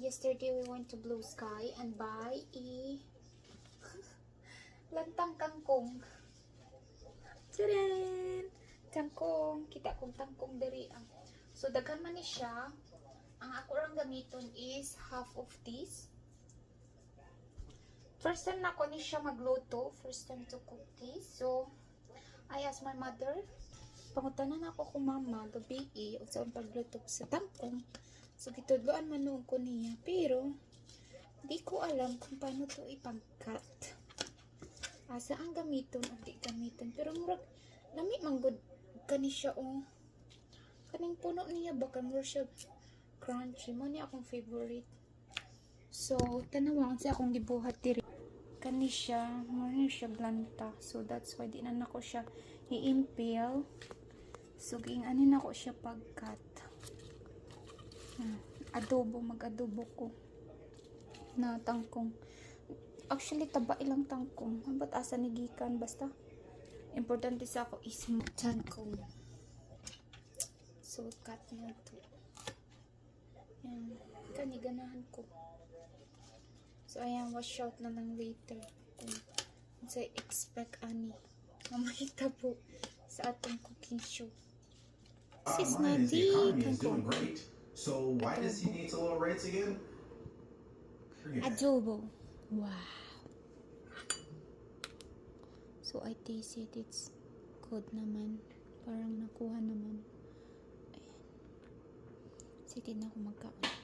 yesterday we went to Blue Sky and buy a lantang kangkong. Tadaan! Kangkong. Kita kong kangkong dari. So, daghan man ni siya. Ang ako lang gamiton is half of this. First time na ako ni siya magluto. First time to cook this. So, I asked my mother. Pangutanan ako kung mama, gabi o saan pagluto sa tangkong. So, gitudloan man noon ko niya. Pero, di ko alam kung paano to ipangkat. Asa ang gamiton o di gamiton. Pero, murag, lami manggod kani siya o. Kaning puno niya, baka murag siya crunchy. Mo niya akong favorite. So, tanawang sa akong gibuhat diri. Kani siya, murag siya blanta. So, that's why di na nako siya i-impale. So, giinganin ako siya pagkat. Adobo, mag-adobo ko. Na tangkong. Actually, taba ilang tangkong. Ba't asa nigikan? Basta, importante sa ako is tangkong. So, cut na ito. Yan. Kaniganahan ko. So, ayan, wash out na lang later. Kung sa expect ani. Mamahita po sa atong cooking show. This is Mine is the economy is doing kangkong. great. So why does he need to lower rates again? Adobo. Wow. So, I taste it. It's good naman. Parang nakuha naman. Ayan. Sige na ako magkaon.